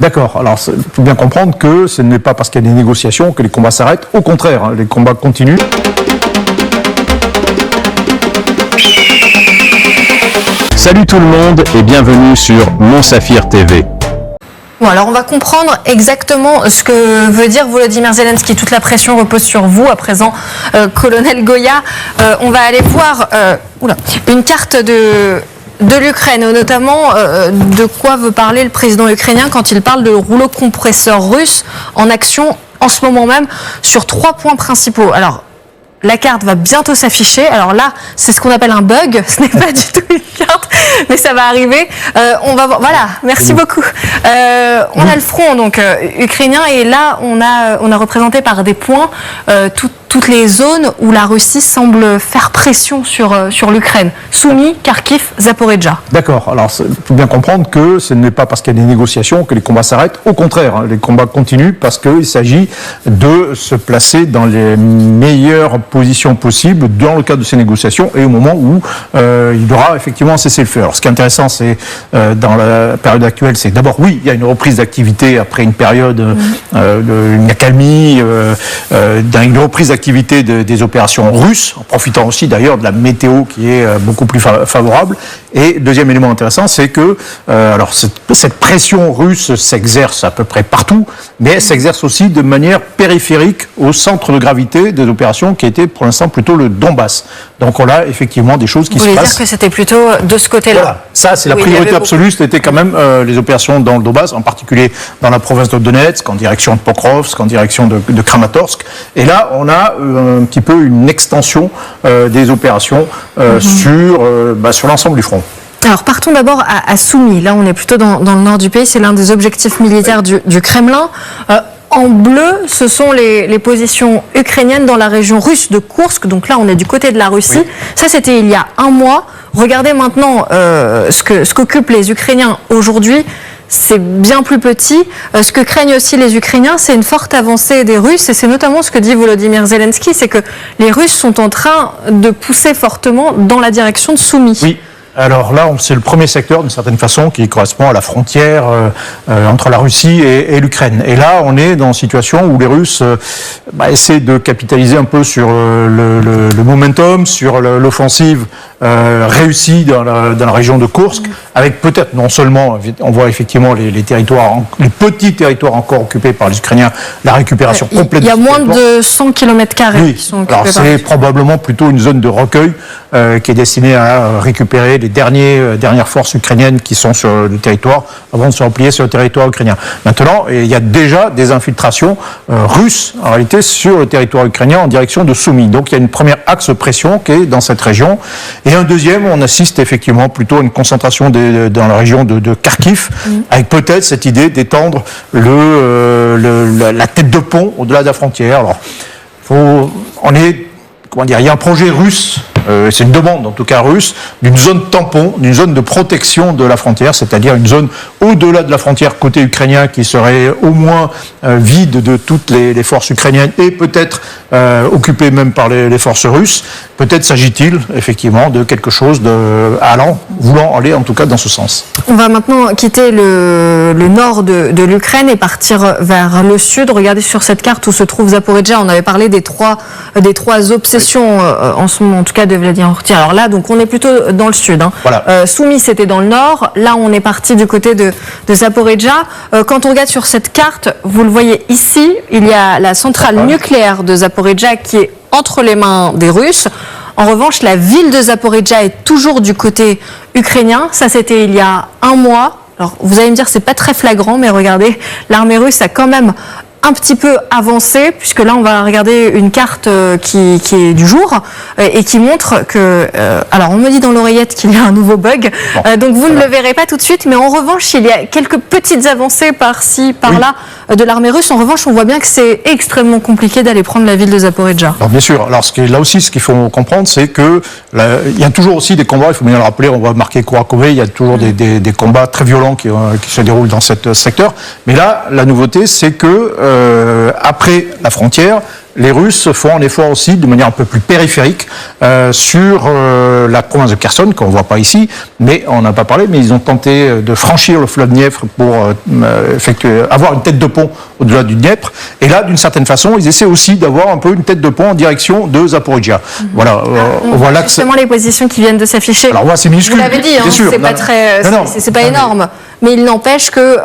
D'accord. Alors, il faut bien comprendre que ce n'est pas parce qu'il y a des négociations que les combats s'arrêtent. Au contraire, hein, les combats continuent. Salut tout le monde et bienvenue sur Mon Saphir TV. Bon, alors on va comprendre exactement ce que veut dire Volodymyr Zelensky. Toute la pression repose sur vous. À présent, colonel Goya, on va aller voir une carte de l'Ukraine, notamment de quoi veut parler le président ukrainien quand il parle de rouleau compresseur russe en action en ce moment même sur 3 points principaux. Alors, la carte va bientôt s'afficher. Alors là, c'est ce qu'on appelle un bug. Ce n'est pas du tout une carte, mais ça va arriver. On va voir. Voilà. Merci beaucoup. On a le front donc ukrainien et là, on a représenté par des points toutes les zones où la Russie semble faire pression sur l'Ukraine. Soumy, Kharkiv, Zaporijjia. D'accord. Alors, il faut bien comprendre que ce n'est pas parce qu'il y a des négociations que les combats s'arrêtent. Au contraire, hein, les combats continuent parce qu'il s'agit de se placer dans les meilleures positions possibles dans le cadre de ces négociations et au moment où il y aura effectivement un cessez-le-feu. Alors, ce qui est intéressant, c'est dans la période actuelle, c'est d'abord, oui, il y a une reprise d'activité après une période, une accalmie, une reprise d'activité des opérations russes, en profitant aussi d'ailleurs de la météo qui est beaucoup plus favorable. Et deuxième élément intéressant, c'est que alors cette pression russe s'exerce à peu près partout, mais elle s'exerce aussi de manière périphérique au centre de gravité des opérations qui était pour l'instant plutôt le Donbass. Donc on a effectivement des choses qui se passent. Vous voulez dire que c'était plutôt de ce côté-là? Voilà. Ça, c'est la priorité absolue. C'était quand même les opérations dans le Donbass, en particulier dans la province de Donetsk, en direction de Pokrovsk, en direction de Kramatorsk. Et là, on a un petit peu une extension des opérations sur l'ensemble du front. Alors partons d'abord à Soumy. Là, on est plutôt dans le nord du pays. C'est l'un des objectifs militaires du Kremlin. En bleu, ce sont les positions ukrainiennes dans la région russe de Koursk. Donc là, on est du côté de la Russie. Oui. Ça, c'était il y a un mois. Regardez maintenant ce qu'occupent les Ukrainiens aujourd'hui. C'est bien plus petit. Ce que craignent aussi les Ukrainiens, c'est une forte avancée des Russes. Et c'est notamment ce que dit Volodymyr Zelensky, c'est que les Russes sont en train de pousser fortement dans la direction de Soumy. Oui. Alors là, c'est le premier secteur, d'une certaine façon, qui correspond à la frontière entre la Russie et l'Ukraine. Et là, on est dans une situation où les Russes essaient de capitaliser un peu sur le momentum, sur l'offensive réussie dans la région de Koursk, avec peut-être non seulement, on voit effectivement les petits territoires encore occupés par les Ukrainiens, la récupération complète. Il y a moins de 100 km² qui sont occupés. Alors c'est probablement plutôt une zone de recueil qui est destinée à récupérer les dernières forces ukrainiennes qui sont sur le territoire avant de se replier sur le territoire ukrainien. Maintenant, il y a déjà des infiltrations russes en réalité sur le territoire ukrainien en direction de Soumy. Donc il y a une première axe de pression qui est dans cette région. Et un deuxième, on assiste effectivement plutôt à une concentration dans la région de Kharkiv, avec peut-être cette idée d'étendre la tête de pont au-delà de la frontière. Alors, il y a un projet russe, c'est une demande en tout cas russe, d'une zone tampon, d'une zone de protection de la frontière, c'est-à-dire une zone au-delà de la frontière côté ukrainien qui serait au moins vide de toutes les forces ukrainiennes et peut-être occupée même par les forces russes. Peut-être s'agit-il effectivement de quelque chose voulant aller en tout cas dans ce sens. On va maintenant quitter le nord de l'Ukraine et partir vers le sud. Regardez sur cette carte où se trouve Zaporijjia. On avait parlé des trois obsessions en ce moment, en tout cas de Vladimir Poutine. Alors là, donc on est plutôt dans le sud. Hein. Voilà. Soumy, c'était dans le nord. Là, on est parti du côté de Zaporijjia. Quand on regarde sur cette carte, vous le voyez ici, il y a la centrale nucléaire de Zaporijjia qui est entre les mains des Russes. En revanche, la ville de Zaporijjia est toujours du côté ukrainien. Ça, c'était il y a un mois. Alors, vous allez me dire, c'est pas très flagrant, mais regardez, l'armée russe a quand même un petit peu avancé, puisque là on va regarder une carte qui est du jour et qui montre que, alors on me dit dans l'oreillette qu'il y a un nouveau bug, donc vous ne le verrez pas tout de suite, mais en revanche il y a quelques petites avancées par-ci, par-là de l'armée russe. En revanche on voit bien que c'est extrêmement compliqué d'aller prendre la ville de Zaporijjia. Alors bien sûr, alors là aussi ce qu'il faut comprendre c'est que il y a toujours aussi des combats, il faut bien le rappeler, on va marquer Kourakové, il y a toujours des combats très violents qui se déroulent dans ce secteur, mais là la nouveauté c'est que après la frontière, les Russes font un effort aussi de manière un peu plus périphérique sur la province de Kherson, qu'on ne voit pas ici, mais on n'a pas parlé, mais ils ont tenté de franchir le fleuve Dniepr pour avoir une tête de pont au-delà du Dniepr. Et là, d'une certaine façon, ils essaient aussi d'avoir un peu une tête de pont en direction de Zaporizhia. Voilà, on voit là que justement les positions qui viennent de s'afficher. Alors, c'est minuscule. Vous l'avez dit, hein, c'est pas très, c'est pas énorme. Mais il n'empêche que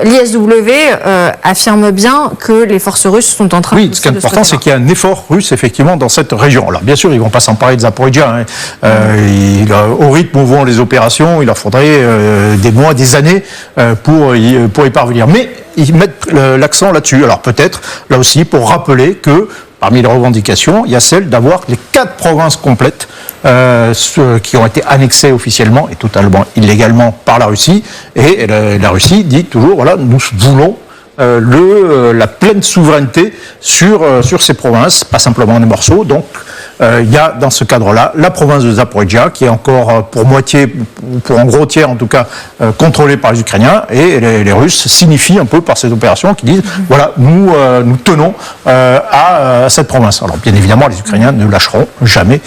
l'ISW affirme bien que les forces russes sont en train de... Oui, ce qui est important, c'est qu'il y a un effort russe, effectivement, dans cette région. Alors, bien sûr, ils ne vont pas s'emparer de Zaporizhia. Au rythme où vont les opérations, il leur faudrait des mois, des années pour y parvenir. Mais ils mettent l'accent là-dessus. Alors, peut-être, là aussi, pour rappeler que parmi les revendications, il y a celle d'avoir les 4 provinces complètes qui ont été annexées officiellement et totalement illégalement par la Russie. Et la Russie dit toujours, voilà, nous voulons la pleine souveraineté sur ces provinces, pas simplement des morceaux. Donc, il y a dans ce cadre-là la province de Zaporizhia qui est encore pour moitié, pour un gros tiers en tout cas, contrôlée par les Ukrainiens, et les Russes signifient un peu par cette opération qui disent voilà, nous tenons à cette province. Alors bien évidemment, les Ukrainiens ne lâcheront jamais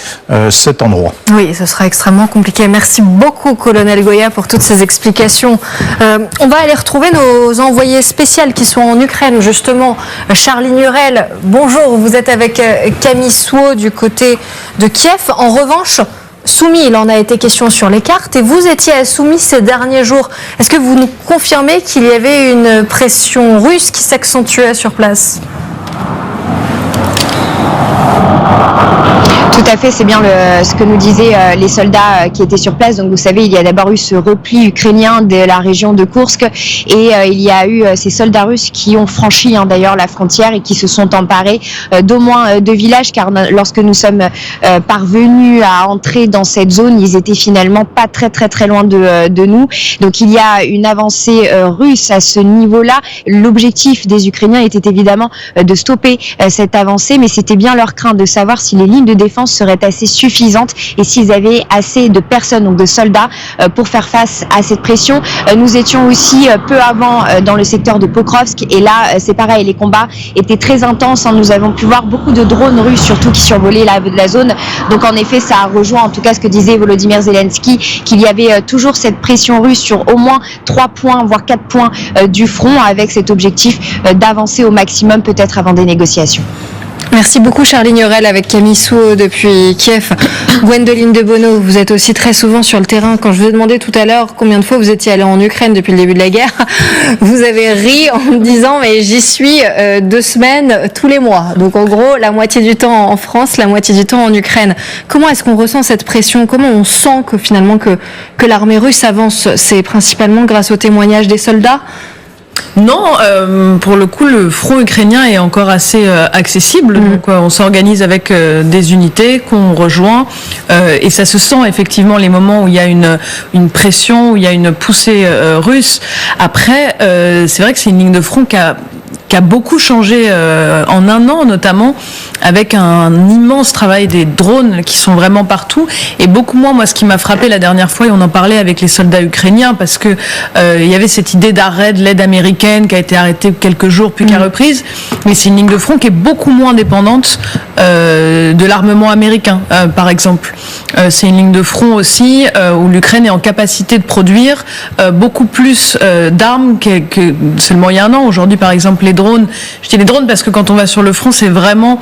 cet endroit. Oui, ce sera extrêmement compliqué. Merci beaucoup, colonel Goya, pour toutes ces explications. On va aller retrouver nos envoyés spéciaux qui sont en Ukraine, justement. Charles Ignorel, bonjour, vous êtes avec Camille Souot du côté de Kiev. En revanche, Soumy, il en a été question sur les cartes, et vous étiez à Soumy ces derniers jours. Est-ce que vous nous confirmez qu'il y avait une pression russe qui s'accentuait sur place ? Tout à fait, c'est bien ce que nous disaient les soldats qui étaient sur place. Donc vous savez, il y a d'abord eu ce repli ukrainien de la région de Koursk, et il y a eu ces soldats russes qui ont franchi d'ailleurs la frontière et qui se sont emparés d'au moins 2 villages, car lorsque nous sommes parvenus à entrer dans cette zone, ils étaient finalement pas très loin de nous. Donc il y a une avancée russe à ce niveau-là. L'objectif des Ukrainiens était évidemment de stopper cette avancée, mais c'était bien leur crainte de savoir si les lignes de défense seraient assez suffisantes et s'ils avaient assez de personnes, donc de soldats, pour faire face à cette pression. Nous étions aussi peu avant dans le secteur de Pokrovsk, et là c'est pareil, les combats étaient très intenses. Nous avons pu voir beaucoup de drones russes surtout qui survolaient la zone. Donc en effet, ça a rejoint en tout cas ce que disait Volodymyr Zelensky, qu'il y avait toujours cette pression russe sur au moins 3 points, voire 4 points du front, avec cet objectif d'avancer au maximum peut-être avant des négociations. Merci beaucoup Charles Ignorel avec Camille Souot depuis Kiev. Gwendoline de Bono, vous êtes aussi très souvent sur le terrain. Quand je vous ai demandé tout à l'heure combien de fois vous étiez allé en Ukraine depuis le début de la guerre, vous avez ri en me disant mais j'y suis 2 semaines tous les mois. Donc en gros, la moitié du temps en France, la moitié du temps en Ukraine. Comment est-ce qu'on ressent cette pression ? Comment on sent que finalement que l'armée russe avance ? C'est principalement grâce au témoignage des soldats ? Non, pour le coup, le front ukrainien est encore assez accessible. Donc, on s'organise avec des unités qu'on rejoint, et ça se sent effectivement les moments où il y a une pression, où il y a une poussée russe. Après, c'est vrai que c'est une ligne de front qui a beaucoup changé en 1 an, notamment avec un immense travail des drones qui sont vraiment partout, et beaucoup moins, moi, ce qui m'a frappé la dernière fois, et on en parlait avec les soldats ukrainiens, parce que il y avait cette idée d'arrêt de l'aide américaine qui a été arrêtée quelques jours puis qui a reprise, mais c'est une ligne de front qui est beaucoup moins dépendante de l'armement américain, par exemple. C'est une ligne de front aussi où l'Ukraine est en capacité de produire beaucoup plus d'armes que seulement il y a 1 an. Aujourd'hui, par exemple, les drones, je dis les drones parce que quand on va sur le front, c'est vraiment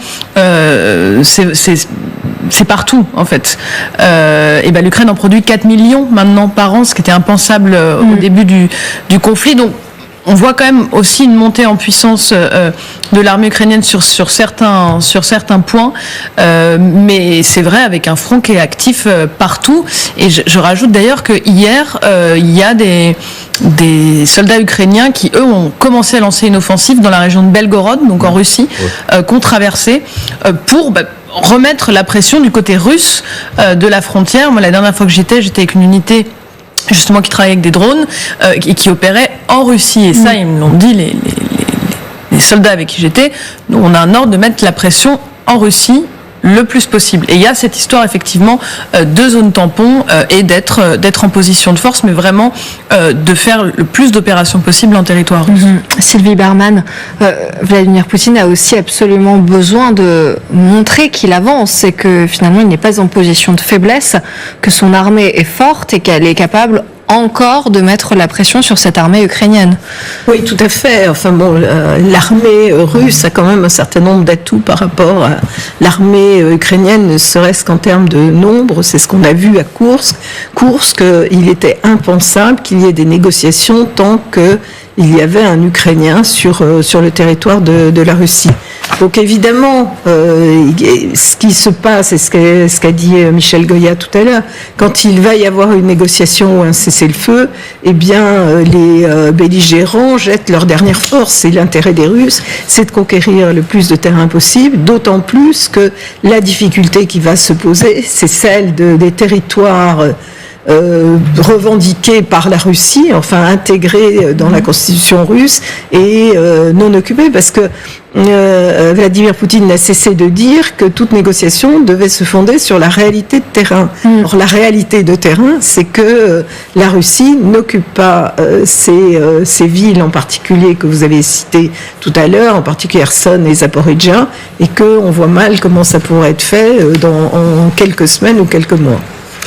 c'est partout en fait. Et ben l'Ukraine en produit 4 millions maintenant par an, ce qui était impensable au début du conflit. Donc on voit quand même aussi une montée en puissance de l'armée ukrainienne sur certains points, mais c'est vrai avec un front qui est actif partout. Et je rajoute d'ailleurs que hier il y a des soldats ukrainiens qui eux ont commencé à lancer une offensive dans la région de Belgorod, donc en Russie, qu'ont traversé pour remettre la pression du côté russe de la frontière. Moi, la dernière fois que j'étais avec une unité justement qui travaillait avec des drones et qui opérait en Russie. Et ça, ils me l'ont dit, les soldats avec qui j'étais. Nous, on a un ordre de mettre la pression en Russie le plus possible. Et il y a cette histoire effectivement de zone tampon et d'être en position de force, mais vraiment de faire le plus d'opérations possibles en territoire russe. Sylvie Berman, Vladimir Poutine a aussi absolument besoin de montrer qu'il avance et que finalement il n'est pas en position de faiblesse, que son armée est forte et qu'elle est capable encore de mettre la pression sur cette armée ukrainienne. Oui, tout à fait. Enfin bon, l'armée russe a quand même un certain nombre d'atouts par rapport à l'armée ukrainienne, ne serait-ce qu'en termes de nombre. C'est ce qu'on a vu à Koursk. Koursk, il était impensable qu'il y ait des négociations tant qu'il y avait un Ukrainien sur le territoire de la Russie. Donc évidemment, ce qui se passe, et ce qu'a dit Michel Goya tout à l'heure, quand il va y avoir une négociation ou un cessez-le-feu, eh bien les belligérants jettent leur dernière force. Et l'intérêt des Russes, c'est de conquérir le plus de terrain possible, d'autant plus que la difficulté qui va se poser, c'est celle des territoires revendiqués par la Russie, enfin intégrés dans la constitution russe et non occupés, parce que Vladimir Poutine n'a cessé de dire que toute négociation devait se fonder sur la réalité de terrain. Or, la réalité de terrain, c'est que la Russie n'occupe pas ces villes en particulier que vous avez citées tout à l'heure, en particulier Kherson et Zaporijjia, et qu'on voit mal comment ça pourrait être fait en quelques semaines ou quelques mois.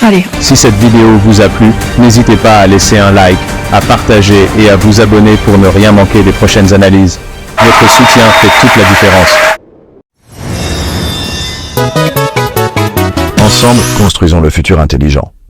Allez. Si cette vidéo vous a plu, n'hésitez pas à laisser un like, à partager et à vous abonner pour ne rien manquer des prochaines analyses. Votre soutien fait toute la différence. Ensemble, construisons le futur intelligent.